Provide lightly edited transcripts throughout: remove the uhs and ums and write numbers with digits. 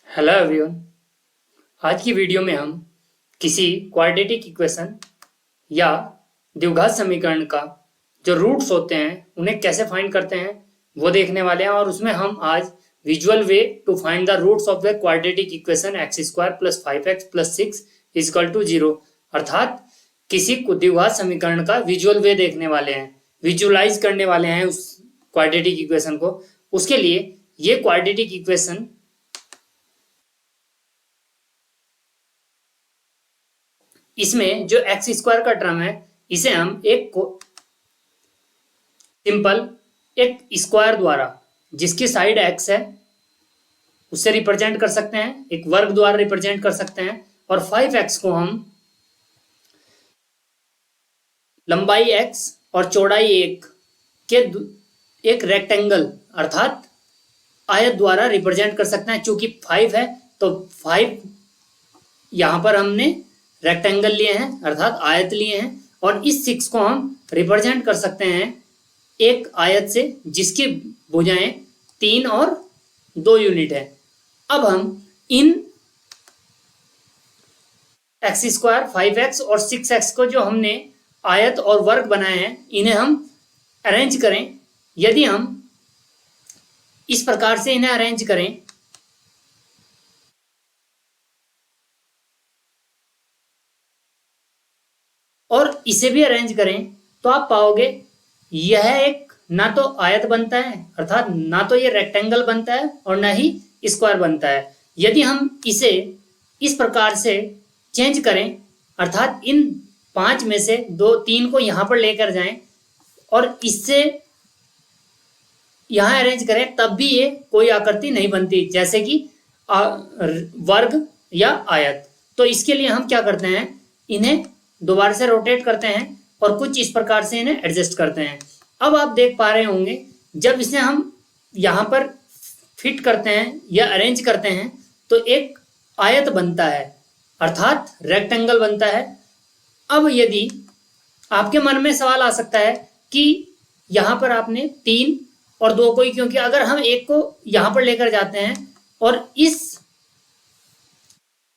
Hello everyone. आज की video में हम किसी क्वाड्रेटिक इक्वेशन या द्विघात समीकरण का जो रूट्स होते हैं उन्हें कैसे फाइंड करते हैं वो देखने वाले हैं। और उसमें हम आज visual way to find the roots of the quadratic equation x square plus 5x plus 6 equal to 0 अर्थात किसी द्विघात समीकरण का विजुअल वे देखने वाले हैं, विजुअलाइज करने वाले हैं उस क्वाड्रेटिक इक्वेशन को। उसके लिए ये क्वाड्रेटिक इक्वेशन इसमें जो एक्स स्क्वायर का टर्म है इसे हम एक सिंपल एक स्क्वायर द्वारा जिसकी साइड एक्स है उससे रिप्रेजेंट कर सकते हैं, एक वर्ग द्वारा रिप्रेजेंट कर सकते हैं। और 5x को हम लंबाई x और चौड़ाई 1 के एक रेक्टेंगल अर्थात आयत द्वारा रिप्रेजेंट कर सकते हैं। चूंकि 5 है तो 5 यहां पर हमने रेक्टेंगल लिए हैं अर्थात आयत लिए हैं, और इस 6 को हम रिप्रेजेंट कर सकते हैं एक आयत से जिसकी भुजाएं 3 और 2 यूनिट है। अब हम इन एक्स स्क्वायर 5x और 6x को जो हमने आयत और वर्ग बनाए हैं इन्हें हम अरेंज करें। यदि हम इस प्रकार से इन्हें अरेंज करें और इसे भी अरेंज करें तो आप पाओगे यह एक ना तो आयत बनता है अर्थात ना तो ये रेक्टेंगल बनता है और ना ही स्क्वायर बनता है। यदि हम इसे इस प्रकार से चेंज करें अर्थात इन 5 में से 3 को यहां पर लेकर जाएं और इससे यहां अरेंज करें तब भी ये कोई आकृति नहीं बनती जैसे कि वर्ग या आयत। तो इसके लिए हम क्या करते हैं, इन्हें दोबारा से रोटेट करते हैं और कुछ इस प्रकार से इन्हें एडजस्ट करते हैं। अब आप देख पा रहे होंगे जब इसे हम यहाँ पर फिट करते हैं या अरेंज करते हैं तो एक आयत बनता है अर्थात रेक्टेंगल बनता है। अब यदि आपके मन में सवाल आ सकता है कि यहाँ पर आपने 3 और 2 को ही, क्योंकि अगर हम एक को यहाँ पर लेकर जाते हैं और इस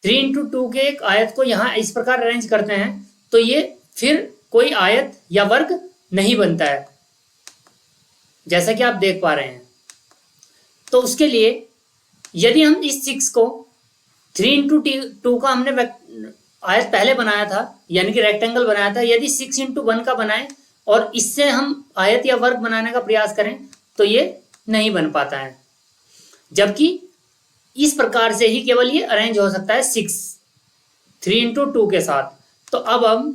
3 into 2 के एक आयत को यहाँ इस प्रकार अरेंज करते हैं तो ये फिर कोई आयत या वर्ग नहीं बनता है जैसा कि आप देख पा रहे हैं। तो उसके लिए यदि हम इस 6 को 3 into 2 का हमने आयत पहले बनाया था यानी कि रेक्टेंगल बनाया था, यदि 6 into 1 का बनाए और इससे हम आयत या वर्ग बनाने का प्रयास करें तो ये नहीं बन पाता है, जबकि इस प्रकार से ही केवल ये अरेंज हो सकता है 3 into 2 के साथ। तो अब हम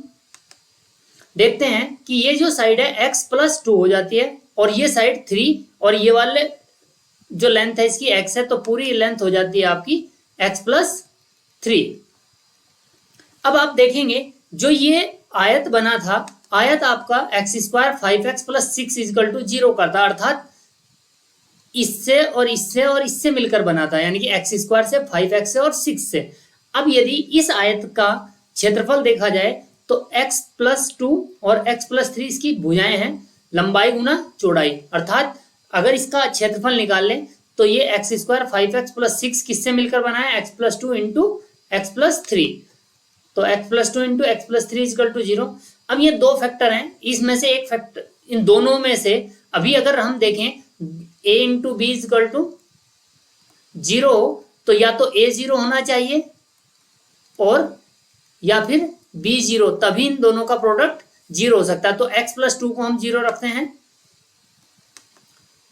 देखते हैं कि ये जो साइड है x प्लस 2 हो जाती है और ये साइड 3 और ये वाले जो लेंथ है इसकी x है तो पूरी लेंथ हो जाती है आपकी x प्लस 3। अब आप देखेंगे जो ये आयत बना था, आयत आपका x square 5x plus 6 equal to 0 का था अर्थात इससे और इससे और इससे मिलकर बना था यानी कि एक्स स्क्वायर से 5x से और 6 से। अब यदि इस आयत का क्षेत्रफल देखा जाए तो x प्लस 2 और x प्लस 3 इसकी भुजाएं हैं, लंबाई गुना चौड़ाई अर्थात अगर इसका क्षेत्रफल निकाल लें तो ये एक्स स्क्वायर 5x प्लस 6 किससे मिलकर बना है, x plus 2 into x plus 3। तो x plus 2 into x plus 3 equal to 0। अब ये दो फैक्टर हैं, इसमें से एक फैक्टर इन दोनों में से अभी अगर हम देखें a into B equal to 0 तो या तो a 0 होना चाहिए और या फिर b 0, तभी इन दोनों का प्रोडक्ट 0 हो सकता है। तो x प्लस 2 को हम 0 रखते हैं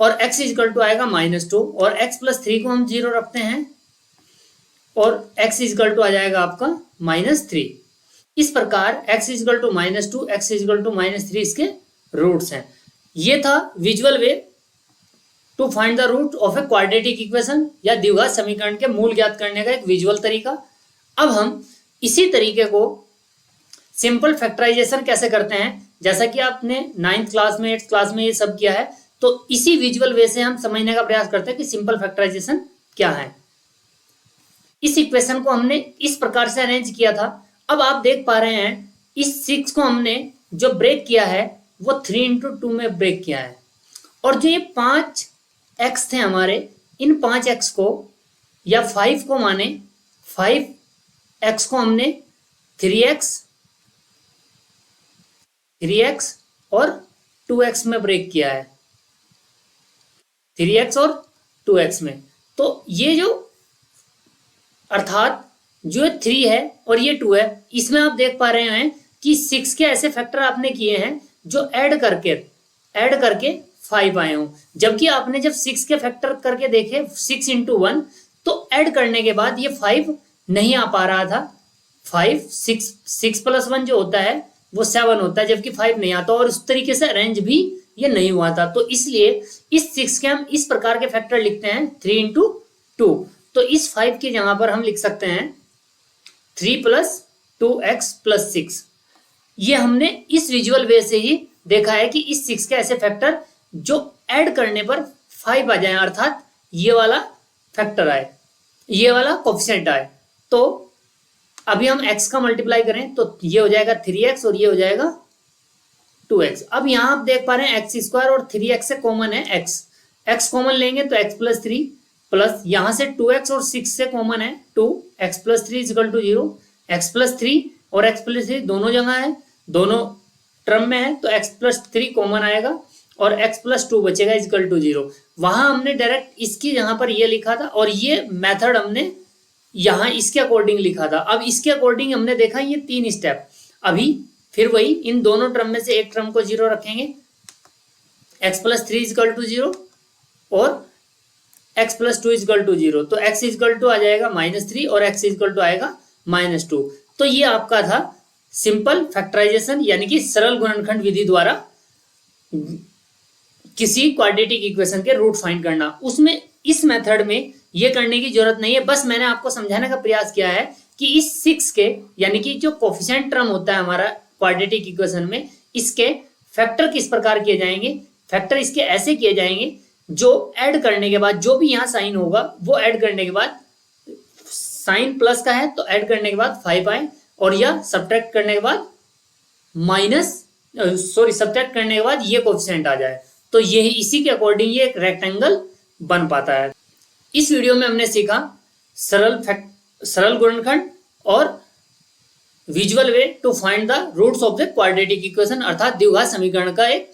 और x इजकल टू आएगा -2 और x प्लस 3 को हम 0 रखते हैं और x इजकल टू आ जाएगा आपका -3। इस प्रकार x equal to -2 x equal to -3 इसके रूट्स हैं। ये था visual way to find the root of a quadratic equation या द्विघात समीकरण के मूल ज्ञात करने का एक विजुअल तरीका। अब हम इसी तरीके को सिंपल फैक्टराइजेशन कैसे करते हैं, जैसा कि आपने 9th क्लास में 8th क्लास में ये सब किया है, तो इसी विजुअल वे से हम समझने का प्रयास करते हैं कि सिंपल फैक्टराइजेशन क्या है। इस इक्वेशन को हमने इस प्रकार से अरेंज किया था। अब आप देख पा रहे हैं इस 6 को हमने जो ब्रेक किया है वो 3 into 2 में ब्रेक किया है और जो ये 5 x थे हमारे, इन 5 x को या 5 को माने 5x को हमने 3x और 2x में ब्रेक किया है, 3x और 2x में। तो ये जो अर्थात जो 3 है और ये 2 है, इसमें आप देख पा रहे हैं कि 6 के ऐसे फैक्टर आपने किए हैं जो ऐड करके 5 आए हों, जबकि आपने जब 6 के फैक्टर करके देखे 6 इंटू 1 तो ऐड करने के बाद ये 5 नहीं आ पा रहा था। 6 प्लस 1 जो होता है वो 7 होता है, जबकि 5 नहीं आता, और उस तरीके से अरेंज भी ये नहीं हुआ था। तो इसलिए इस 6 के हम इस प्रकार के फैक्टर लिखते हैं 3 इंटू 2। तो इस 5 की जगह पर हम लिख सकते हैं 3 प्लस 2x प्लस 6। ये हमने इस विजुअल वे से ही देखा है कि इस 6 के ऐसे फैक्टर जो ऐड करने पर 5 आ जाए, अर्थात ये वाला फैक्टर आए, ये वाला कोफिशिएंट आए। तो अभी हम x का मल्टीप्लाई करें तो ये हो जाएगा 3x और ये हो जाएगा 2x। अब यहां आप देख पा रहे हैं x स्क्वायर और 3x से कॉमन है x कॉमन लेंगे तो x प्लस 3 प्लस यहां से 2x और 6 से कॉमन है 2, x plus 3 equal to 0, x plus 3 और x प्लस 3 दोनों जगह है, दोनों टर्म में है, तो x प्लस 3 कॉमन आएगा और x प्लस 2 बचेगा इक्वल टू 0। वहां हमने डायरेक्ट इसकी जहां पर ये लिखा था और ये मेथड हमने यहाँ इसके अकॉर्डिंग लिखा था। अब इसके अकॉर्डिंग हमने देखा ये 3 स्टेप। अभी फिर वही इन दोनों टर्म में से एक टर्म को 0 रखेंगे, x प्लस 3 इक्वल टू 0 और x प्लस 2 इक्वल टू 0, तो x इक्वल टू आ जाएगा -3 और x इक्वल टू आएगा -2। तो ये आपका था सिंपल फैक्टराइजेशन, यानी कि सरल गुणनखंड विधि द्वारा किसी क्वाड्रेटिक इक्वेशन के रूट फाइंड करना। उसमें इस मेथड में ये करने की जरूरत नहीं है, बस मैंने आपको समझाने का प्रयास किया है कि इस 6 के यानी कि जो कोफिशिएंट टर्म होता है हमारा क्वाड्रेटिक इक्वेशन में, इसके फैक्टर किस प्रकार किए जाएंगे। फैक्टर इसके ऐसे किए जाएंगे जो ऐड करने के बाद जो भी यहाँ साइन होगा वो ऐड करने के बाद, साइन प्लस का है तो ऐड करने के बाद 5 आए, और या सब्ट्रैक्ट करने के बाद सब्ट्रैक्ट करने के बाद ये कोफिशिएंट आ जाए। तो यही इसी के अकॉर्डिंग ये एक रेक्टेंगल बन पाता है। इस वीडियो में हमने सीखा सरल गुणनखंड और visual way to find the roots of the quadratic equation, अर्थात द्विघात समीकरण का एक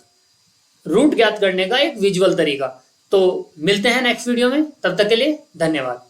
रूट ज्ञात करने का एक विजुअल तरीका। तो मिलते हैं नेक्स्ट वीडियो में, तब तक के लिए धन्यवाद।